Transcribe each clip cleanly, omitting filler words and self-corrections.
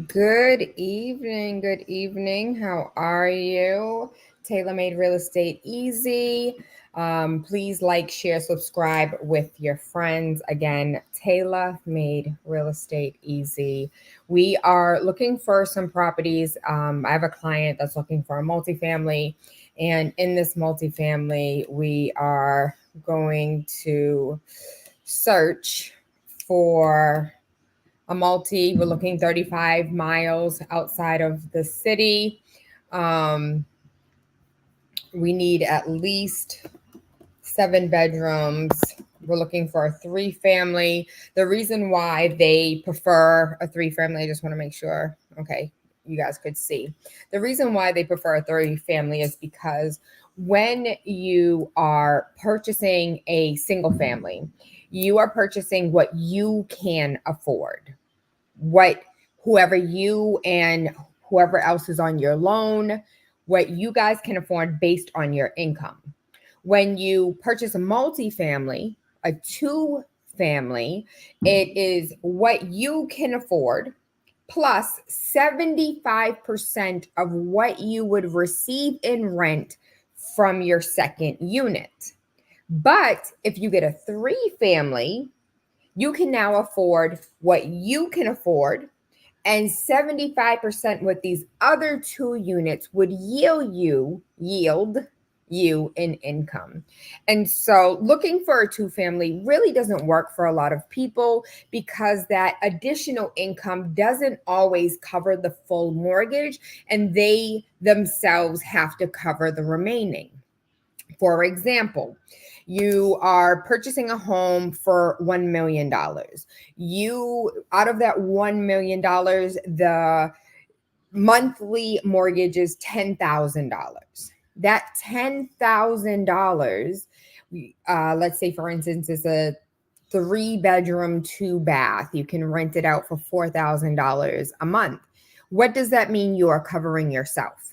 Good evening. Good evening. How are you? Tayla made real estate easy. Please like, share, subscribe with your friends. Again, Tayla made real estate easy. We are looking for some properties. I have a client that's looking for a multifamily, and in this multifamily, we are going to search for a multi. We're looking 35 miles outside of the city. Um, we need at least 7 bedrooms. We're looking for a 3 family. The reason why they prefer a 3 family, I just want to make sure, okay, you guys could see. The reason why they prefer a 3 family is because when you are purchasing a single family, you are purchasing what you can afford, what whoever you and whoever else is on your loan, what you guys can afford based on your income. When you purchase a multifamily, a 2 family, it is what you can afford plus 75% of what you would receive in rent from your second unit. But if you get a 3 family, you can now afford what you can afford, and 75% with these other 2 units would yield you in income. And so looking for a 2 family really doesn't work for a lot of people because that additional income doesn't always cover the full mortgage, and they themselves have to cover the remaining. For example, you are purchasing a home for $1 million. You, out of that $1 million, the monthly mortgage is $10,000. That $10,000, let's say, for instance, is a 3 bedroom, 2 bath. You can rent it out for $4,000 a month. What does that mean you are covering yourself?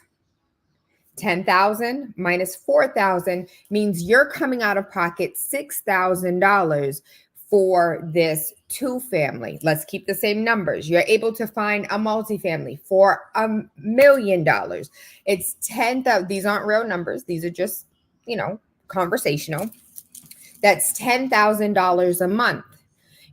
10,000 minus 4,000 means you're coming out of pocket $6,000 for this 2 family. Let's keep the same numbers. You're able to find a multifamily for $1 million. It's 10,000. These aren't real numbers. These are just, conversational. That's $10,000 a month.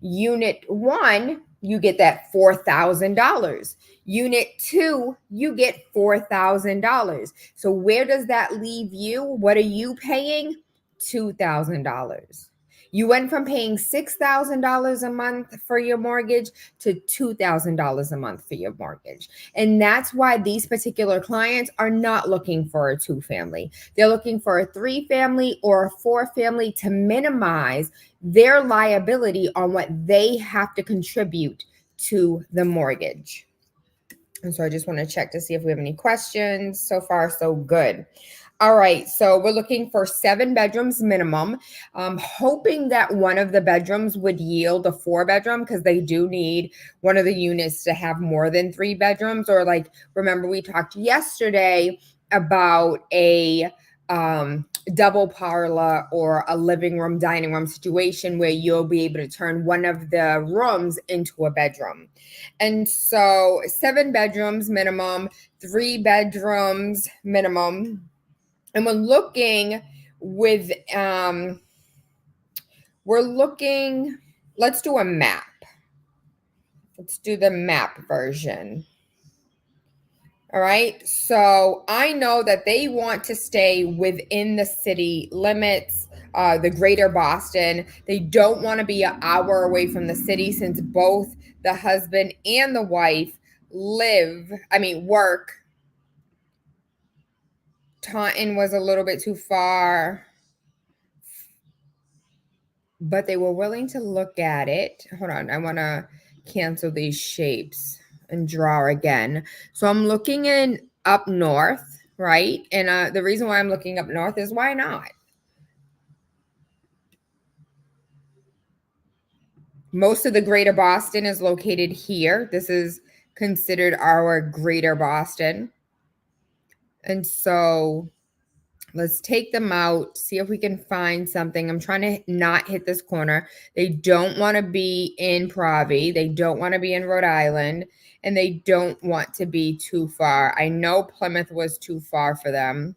Unit 1, you get that $4,000. Unit 2, you get $4,000. So where does that leave you? What are you paying? $2,000. You went from paying $6,000 a month for your mortgage to $2,000 a month for your mortgage. And that's why these particular clients are not looking for a 2 family. They're looking for a 3 family or a 4 family to minimize their liability on what they have to contribute to the mortgage. And so I just want to check to see if we have any questions. So far, so good. All right, so we're looking for 7 bedrooms minimum. Hoping that one of the bedrooms would yield a 4 bedroom, because they do need one of the units to have more than 3 bedrooms. Or like, remember we talked yesterday about a double parlor or a living room, dining room situation where you'll be able to turn one of the rooms into a bedroom. And so 7 bedrooms minimum, 3 bedrooms minimum. And we're looking with, let's do a map. Let's do the map version. All right. So I know that they want to stay within the city limits, the greater Boston. They don't want to be an hour away from the city, since both the husband and the wife work. Taunton was a little bit too far, but they were willing to look at it. Hold on. I want to cancel these shapes and draw again. So I'm looking in up north, right? And the reason why I'm looking up north is why not? Most of the greater Boston is located here. This is considered our greater Boston. And so Let's take them out, see if we can find something. I'm trying to not hit this corner. They don't want to be in Pravi. They don't want to be in Rhode Island. And they don't want to be too far. I know Plymouth was too far for them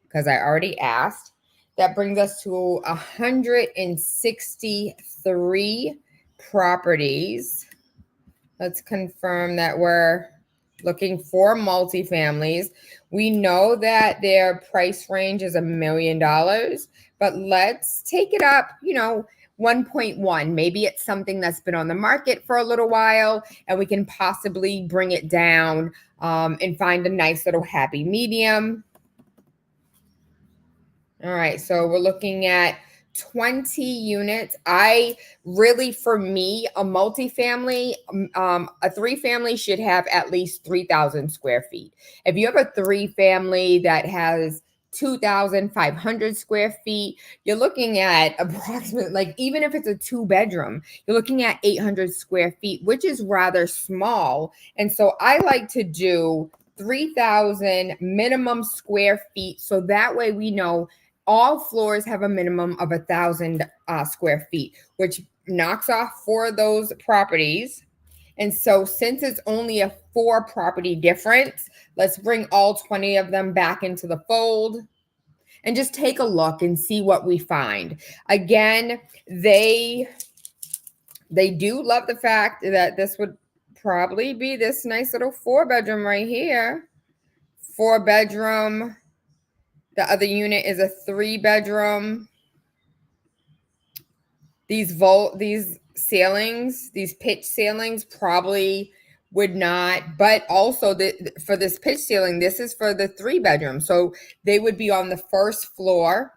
because I already asked. That brings us to 163 properties. Let's confirm that we're looking for multifamilies. We know that their price range is $1 million, but let's take it up, 1.1. Maybe it's something that's been on the market for a little while and we can possibly bring it down and find a nice little happy medium. All right, so we're looking at 20 units. For me, a multifamily, a 3-family should have at least 3,000 square feet. If you have a 3-family that has 2,500 square feet, you're looking at approximately, like, even if it's a 2-bedroom, you're looking at 800 square feet, which is rather small. And so I like to do 3,000 minimum square feet. So that way we know all floors have a minimum of 1,000 square feet, which knocks off 4 of those properties. And so since it's only a 4 property difference, let's bring all 20 of them back into the fold and just take a look and see what we find. Again, they do love the fact that this would probably be this nice little 4-bedroom right here. 4-bedroom. The other unit is a 3-bedroom. These ceilings, these pitch ceilings probably would not, but also for this pitch ceiling, this is for the 3-bedroom. So they would be on the first floor.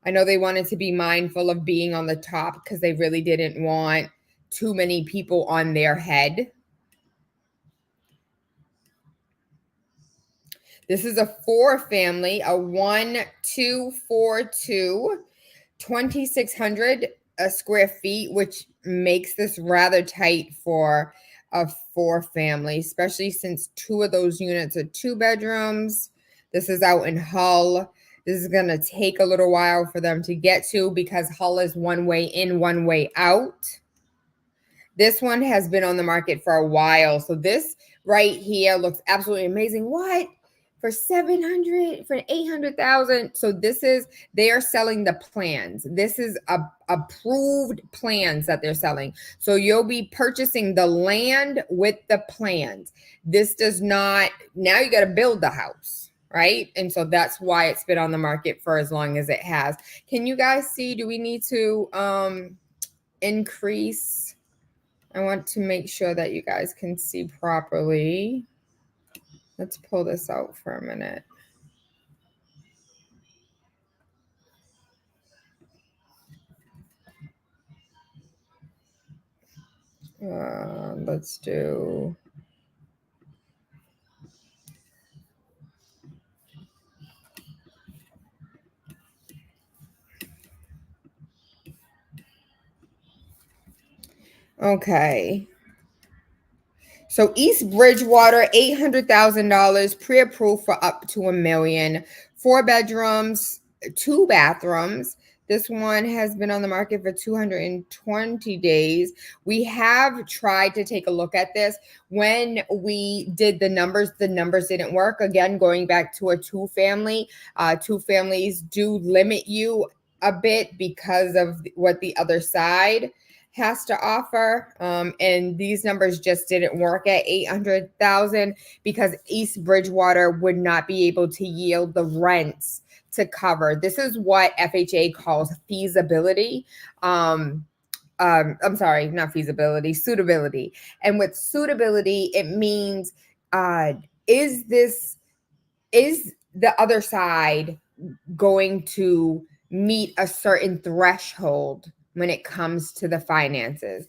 I know they wanted to be mindful of being on the top because they really didn't want too many people on their head. This is a 4-family, a 1-2-4-2, 2,600 square feet, which makes this rather tight for a 4-family, especially since 2 of those units are 2-bedrooms. This is out in Hull. This is going to take a little while for them to get to because Hull is one way in, one way out. This one has been on the market for a while. So this right here looks absolutely amazing. What? For 700, for 800,000. So they are selling the plans. This is approved plans that they're selling. So you'll be purchasing the land with the plans. This does not, now you got to build the house, right? And so that's why it's been on the market for as long as it has. Can you guys see, do we need to increase? I want to make sure that you guys can see properly. Let's pull this out for a minute. Let's do. Okay. So East Bridgewater, $800,000, pre-approved for up to $1 million. 4 bedrooms, 2 bathrooms. This one has been on the market for 220 days. We have tried to take a look at this. When we did the numbers didn't work. Again, going back to a 2-family, 2 families do limit you a bit because of what the other side has to offer. And these numbers just didn't work at 800,000 because East Bridgewater would not be able to yield the rents to cover. This is what FHA calls feasibility. I'm sorry, not feasibility, suitability. And with suitability, it means is the other side going to meet a certain threshold when it comes to the finances?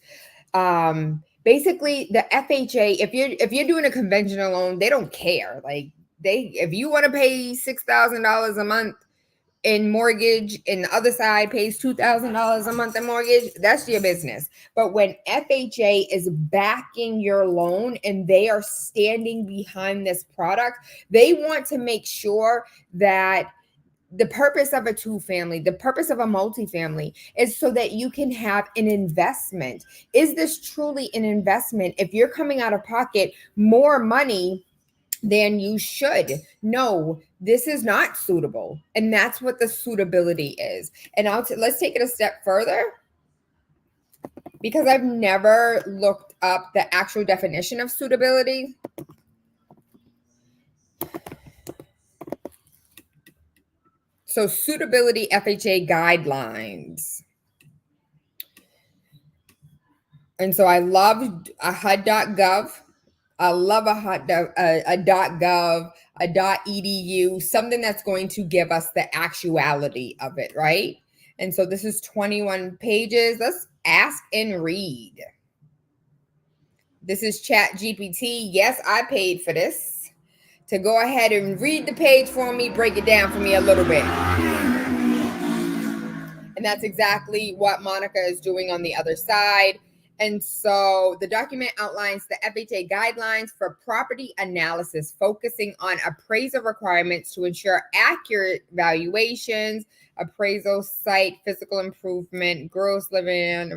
Basically the FHA, if you're doing a conventional loan, they don't care. Like if you want to pay $6,000 a month, in mortgage and the other side pays $2,000 a month in mortgage, that's your business. But when FHA is backing your loan and they are standing behind this product, they want to make sure that the purpose of a two family, the purpose of a multifamily is so that you can have an investment. Is this truly an investment? If you're coming out of pocket more money than you should, no, this is not suitable. And that's what the suitability is. And let's take it a step further, because I've never looked up the actual definition of suitability. So suitability FHA guidelines. And so I love a HUD.gov. I love a .gov, a .edu, something that's going to give us the actuality of it, right? And so this is 21 pages. Let's ask and read. This is Chat GPT. Yes, I paid for this to go ahead and read the page for me, break it down for me a little bit. And that's exactly what Monica is doing on the other side. And so the document outlines the FHA guidelines for property analysis, focusing on appraisal requirements to ensure accurate valuations, appraisal, site, physical improvement, gross living,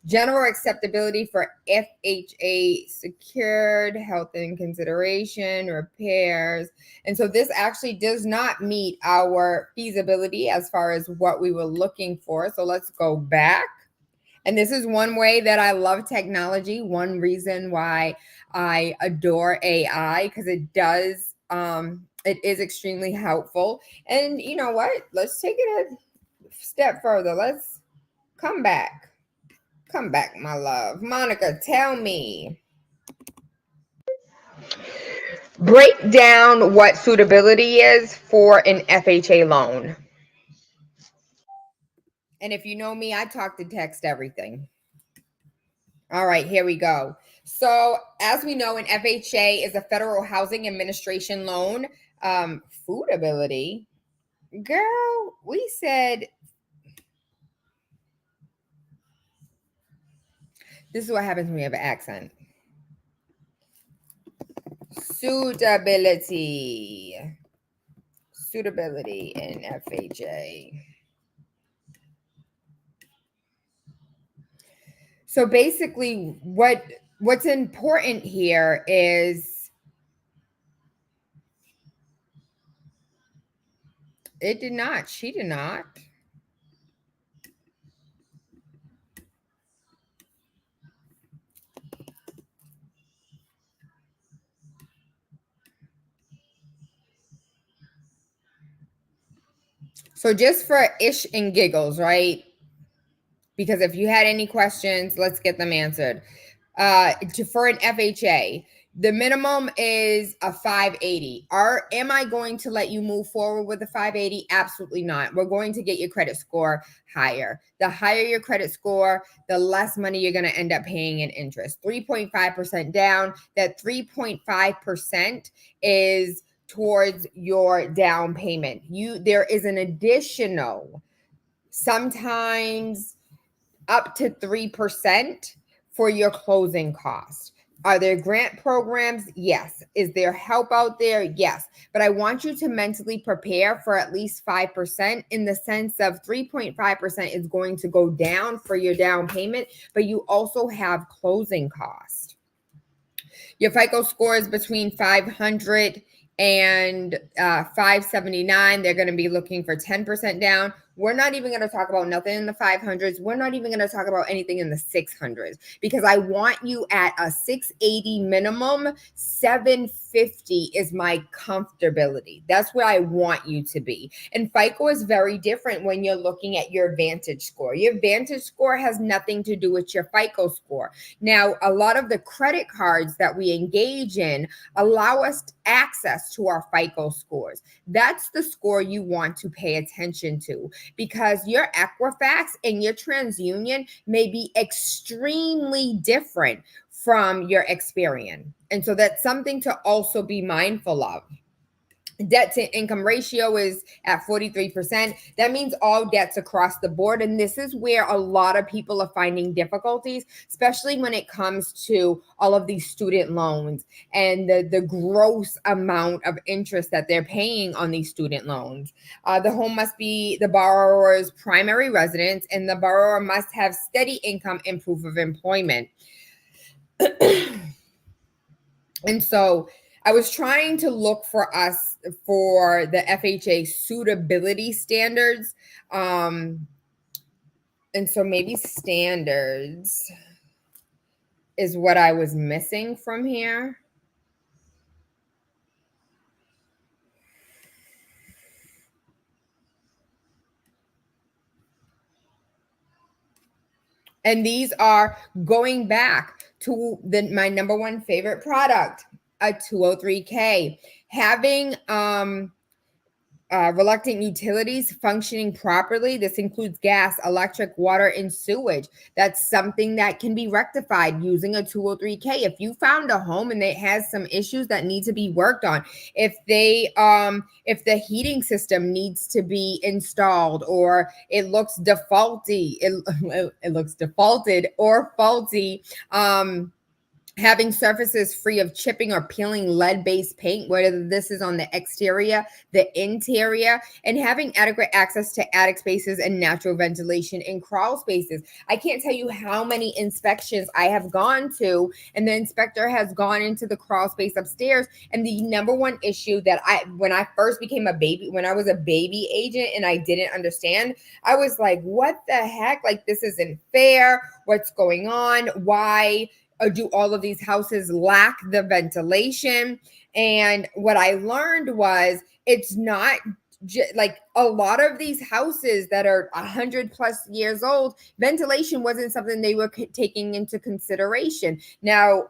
general acceptability for FHA secured, health and consideration, repairs. And so this actually does not meet our feasibility as far as what we were looking for. So let's go back. And this is one way that I love technology. One reason why I adore AI, because it is extremely helpful. And you know what? Let's take it a step further. Let's come back. Come back, my love. Monica, tell me. Break down what suitability is for an FHA loan. And if you know me, I talk to text everything. All right, here we go. So as we know, an FHA is a Federal Housing Administration loan. Foodability. Girl, we said, this is what happens when we have an accent. Suitability in FHA. So basically what's important here is she did not. So just for ish and giggles, right? Because if you had any questions, let's get them answered. For an FHA, the minimum is a 580. Am I going to let you move forward with a 580? Absolutely not. We're going to get your credit score higher. The higher your credit score, the less money you're going to end up paying in interest. 3.5% down. That 3.5% is towards your down payment. There is an additional, sometimes up to 3% for your closing cost. Are there grant programs? Yes. Is there help out there? Yes. But I want you to mentally prepare for at least 5%, in the sense of 3.5% is going to go down for your down payment, but you also have closing cost. Your FICO score is between 500 and 579. They're going to be looking for 10% down. We're not even going to talk about nothing in the 500s. We're not even going to talk about anything in the 600s, because I want you at a 680 minimum. 750 is my comfortability. That's where I want you to be. And FICO is very different when you're looking at your Vantage score. Your Vantage score has nothing to do with your FICO score. Now, a lot of the credit cards that we engage in allow us access to our FICO scores. That's the score you want to pay attention to, because your Equifax and your TransUnion may be extremely different from your Experian. And so that's something to also be mindful of. Debt to income ratio is at 43%. That means all debts across the board. And this is where a lot of people are finding difficulties, especially when it comes to all of these student loans and the gross amount of interest that they're paying on these student loans. The home must be the borrower's primary residence, and the borrower must have steady income and proof of employment. And so I was trying to look for us for the FHA suitability standards. And so maybe standards is what I was missing from here. And these are going back to my number one favorite product, a 203K. Having reluctant utilities functioning properly. This includes gas, electric, water, and sewage. That's something that can be rectified using a 203K. If you found a home and it has some issues that need to be worked on, if the heating system needs to be installed, or it looks defaulty, it looks defaulted or faulty, having surfaces free of chipping or peeling lead-based paint, whether this is on the exterior, the interior, and having adequate access to attic spaces and natural ventilation in crawl spaces. I can't tell you how many inspections I have gone to, and the inspector has gone into the crawl space upstairs. And the number one issue that when I first became a baby, when I was a baby agent and I didn't understand, I was like, what the heck? Like, this isn't fair. What's going on? Why do all of these houses lack the ventilation? And what I learned was it's not like a lot of these houses that are 100 plus years old, ventilation wasn't something they were taking into consideration. Now,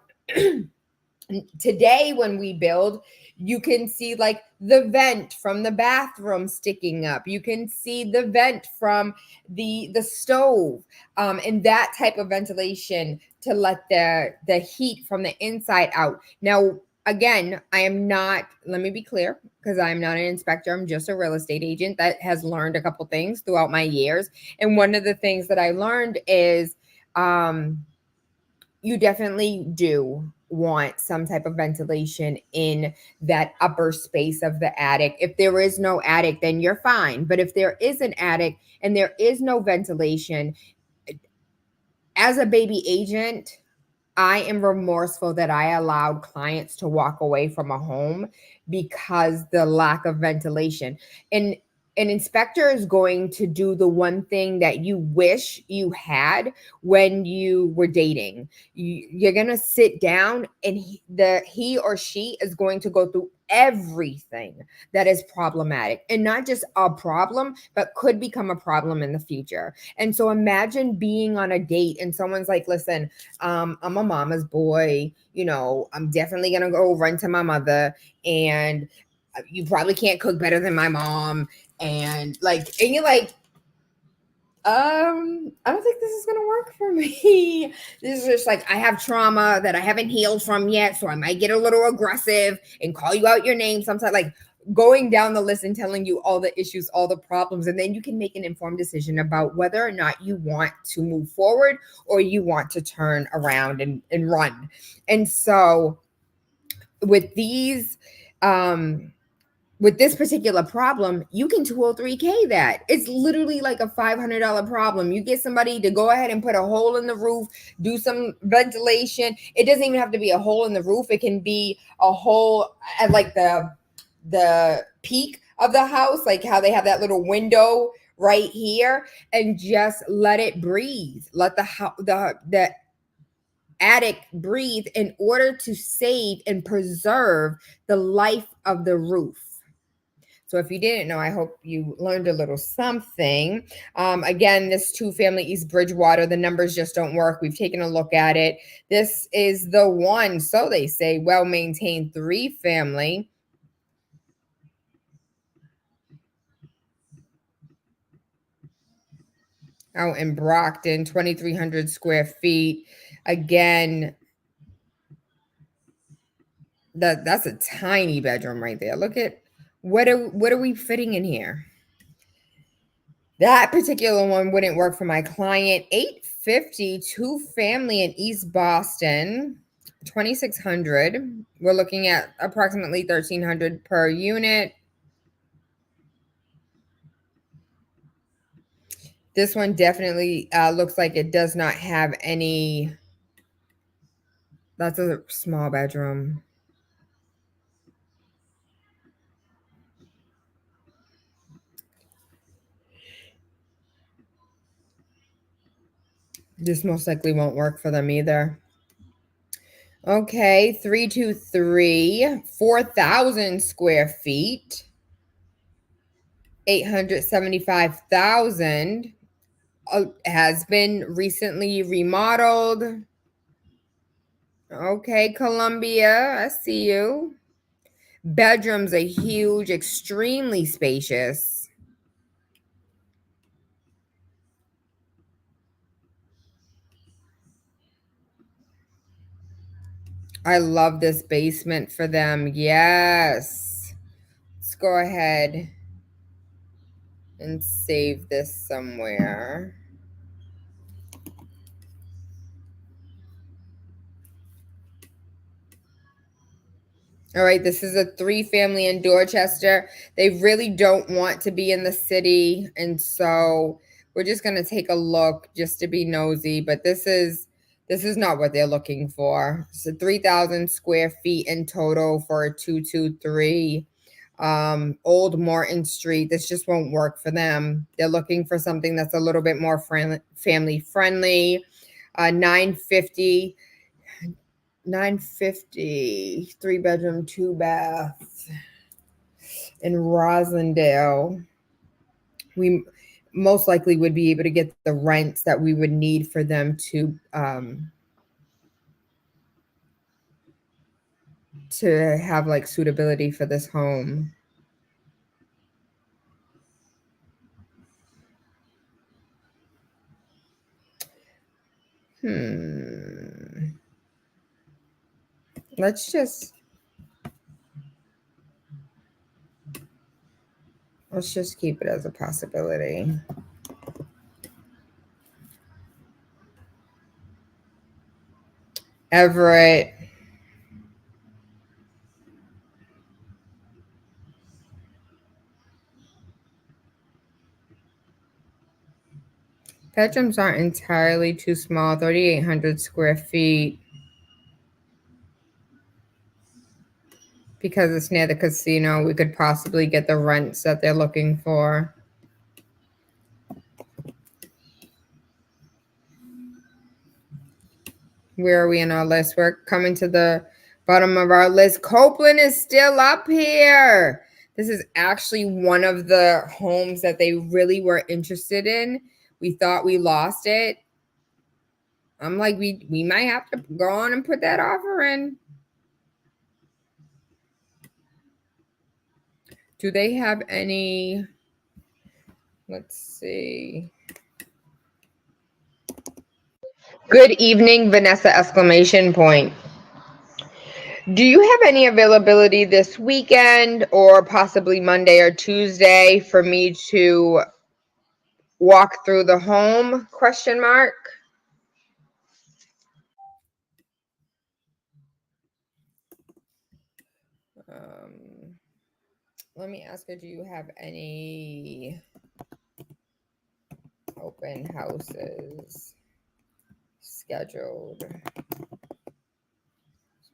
today when we build, you can see like the vent from the bathroom sticking up, you can see the vent from the stove, and that type of ventilation to let the heat from the inside out. Now, again, I am not, let me be clear, because I'm not an inspector, I'm just a real estate agent that has learned a couple things throughout my years. And one of the things that I learned is you definitely do want some type of ventilation in that upper space of the attic. If there is no attic, then you're fine. But if there is an attic and there is no ventilation, as a baby agent, I am remorseful that I allowed clients to walk away from a home because the lack of ventilation. And an inspector is going to do the one thing that you wish you had when you were dating. You're going to sit down and he or she is going to go through everything that is problematic, and not just a problem, but could become a problem in the future. And so imagine being on a date and someone's like, listen, I'm a mama's boy, I'm definitely going to go run to my mother, and you probably can't cook better than my mom. And you're like, I don't think this is gonna work for me. This is just like, I have trauma that I haven't healed from yet, so I might get a little aggressive and call you out your name sometimes, like going down the list and telling you all the issues, all the problems, and then you can make an informed decision about whether or not you want to move forward or you want to turn around and run. And so with these with this particular problem, you can 203K that. It's literally like a $500 problem. You get somebody to go ahead and put a hole in the roof, do some ventilation. It doesn't even have to be a hole in the roof. It can be a hole at like the peak of the house, like how they have that little window right here, and just let it breathe. Let the attic breathe in order to save and preserve the life of the roof. So if you didn't know, I hope you learned a little something. Again, this two-family East Bridgewater, the numbers just don't work. We've taken a look at it. This is the one, so they say, well-maintained three-family. Out in Brockton, 2,300 square feet. Again, that's a tiny bedroom right there. Look at What are we fitting in here? That particular one wouldn't work for my client. 850 two family in East Boston, 2600. We're looking at approximately 1300 per unit. This one definitely looks like it does not have any. That's a small bedroom. This most likely won't work for them either. Okay, 323, 4,000 square feet, 875,000. Has been recently remodeled. Okay, Columbia, I see you. Bedrooms are huge, extremely spacious. I love this basement for them. Yes. Let's go ahead and save this somewhere. All right, this is a 3-family in Dorchester. They really don't want to be in the city, and so we're just going to take a look just to be nosy, but this is not what they're looking for. So 3,000 square feet in total for a 223 Old Morton Street. This just won't work for them. They're looking for something that's a little bit more family friendly. 950 950, 3-bedroom, 2-bath in Roslindale. We most likely would be able to get the rents that we would need for them to have like suitability for this home. Let's just keep it as a possibility. Everett. Bedrooms aren't entirely too small, 3,800 square feet. Because it's near the casino, we could possibly get the rents that they're looking for. Where are we in our list? We're coming to the bottom of our list. Copeland is still up here. This is actually one of the homes that they really were interested in. We thought we lost it. I'm like, we might have to go on and put that offer in. Do they have any? Let's see. Good evening, Vanessa! Exclamation point. Do you have any availability this weekend or possibly Monday or Tuesday for me to walk through the home? Question mark. Let me ask her, do you have any open houses scheduled this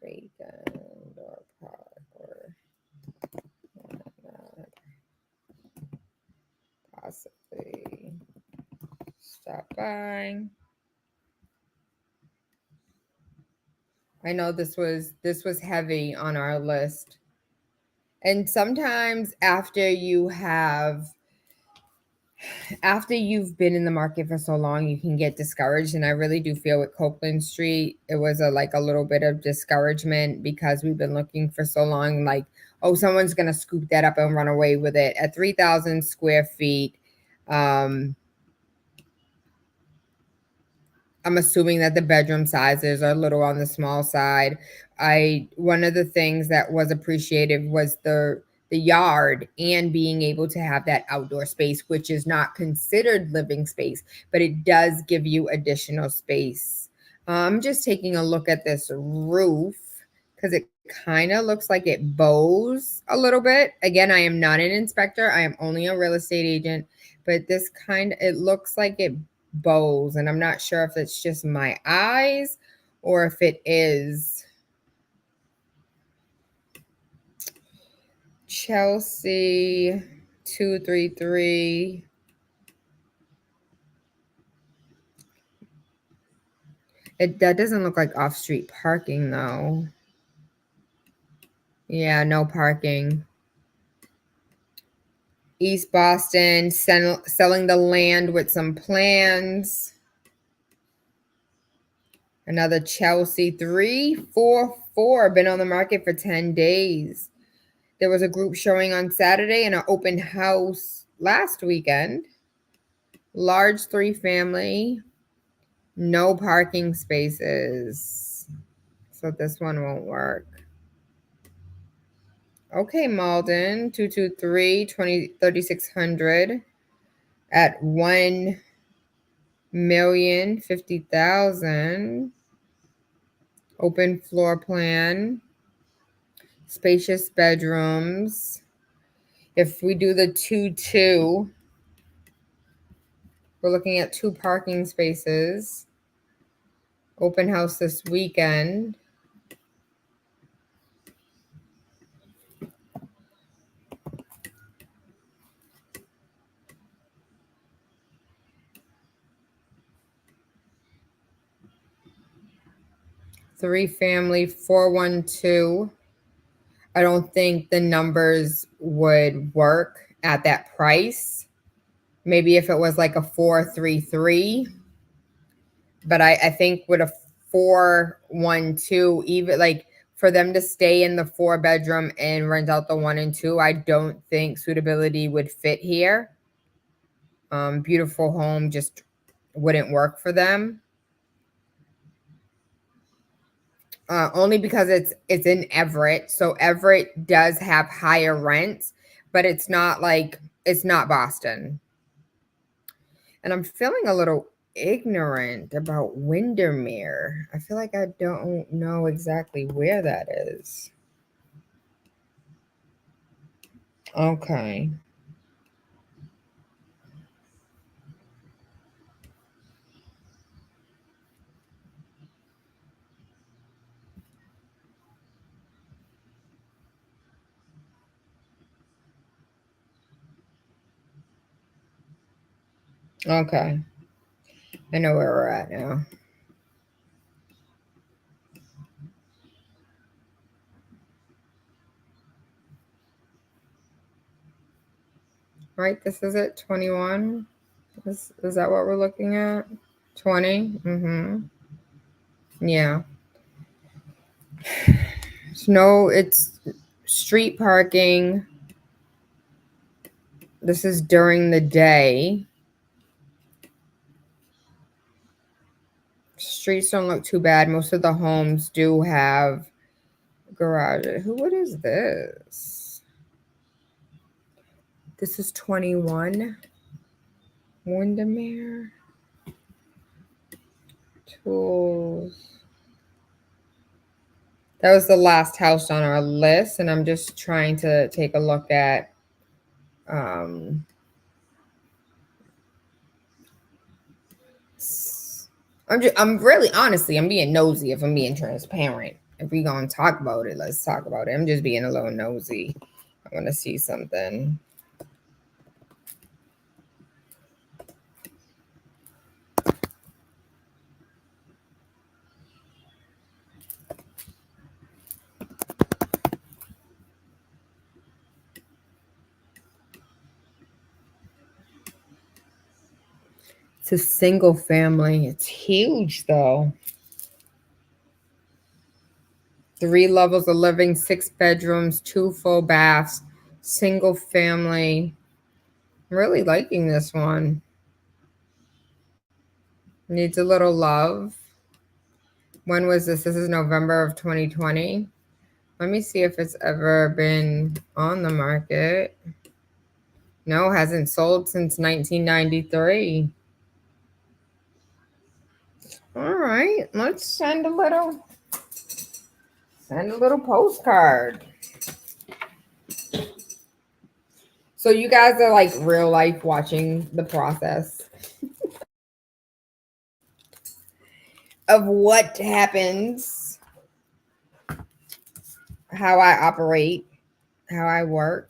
weekend or possibly stop by? I know this was heavy on our list. And sometimes after you've been in the market for so long, you can get discouraged. And I really do feel with Copeland Street, it was a little bit of discouragement because we've been looking for so long, like, oh, someone's going to scoop that up and run away with it. At 3,000 square feet, I'm assuming that the bedroom sizes are a little on the small side. One of the things that was appreciated was the the yard and being able to have that outdoor space, which is not considered living space, but it does give you additional space. I'm just taking a look at this roof because it kind of looks like it bows a little bit. Again, I am not an inspector. I am only a real estate agent, but it looks like it bows, and I'm not sure if it's just my eyes or if it is. Chelsea 233. That doesn't look like off-street parking though. Yeah, no parking. East Boston, selling the land with some plans. Another Chelsea 344, been on the market for 10 days. There was a group showing on Saturday and an open house last weekend. Large 3-family, no parking spaces. So this one won't work. Okay, Malden, 223, 3600 at 1,050,000. Open floor plan, spacious bedrooms. If we do the 2-2, we're looking at 2 parking spaces. Open house this weekend. Three-family, 412. I don't think the numbers would work at that price. Maybe if it was like a 433. But I think with a 412, even like for them to stay in the 4-bedroom and rent out the 1 and 2, I don't think suitability would fit here. Beautiful home just wouldn't work for them. Only because it's in Everett. So Everett does have higher rents, but it's not Boston. And I'm feeling a little ignorant about Windermere. I feel like I don't know exactly where that is. Okay. Okay. I know where we're at now. Right, this is it, 21. Is that what we're looking at? 20? Mm-hmm. Yeah. No, it's street parking. This is during the day. Streets don't look too bad. Most of the homes do have garages. What is this? This is 21. Windermere. Tools. That was the last house on our list, and I'm just trying to take a look at I'm really honestly, I'm being nosy if I'm being transparent. If we gonna talk about it, let's talk about it. I'm just being a little nosy. I want to see something. It's a single family. It's huge though. 3 levels of living, 6 bedrooms, 2 full baths, single family. I'm really liking this one. Needs a little love. When was this? This is November of 2020. Let me see if it's ever been on the market. No, hasn't sold since 1993. All right, let's send a little postcard. So you guys are like real life watching the process of what happens, how I operate, how I work.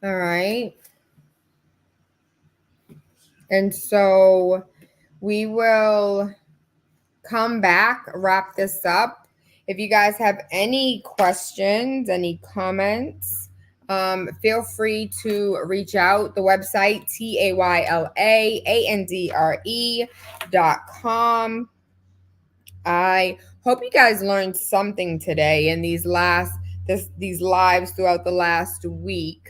All right. And so we will come back, wrap this up. If you guys have any questions, any comments, feel free to reach out. The website, TaylaAndre.com. I hope you guys learned something today in these lives throughout the last week.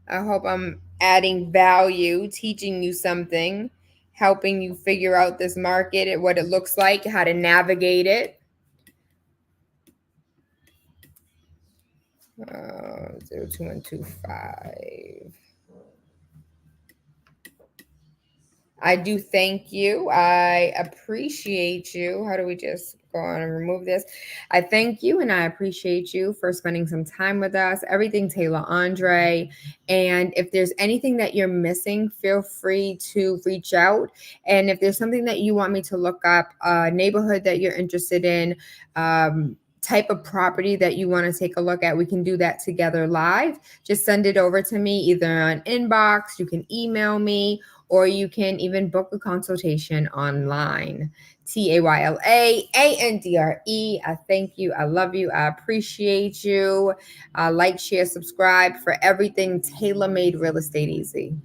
I hope I'm adding value, teaching you something, helping you figure out this market, what it looks like, how to navigate it. 02125. I do thank you. I appreciate you. How do we just go on and remove this? I thank you and I appreciate you for spending some time with us. Everything Tayla Andre. And if there's anything that you're missing, feel free to reach out. And if there's something that you want me to look up, a neighborhood that you're interested in, type of property that you want to take a look at, we can do that together live. Just send it over to me either on inbox, you can email me, or you can even book a consultation online. TaylaAndre. I thank you. I love you. I appreciate you. Like, share, subscribe for everything Tailor Made Real Estate Easy.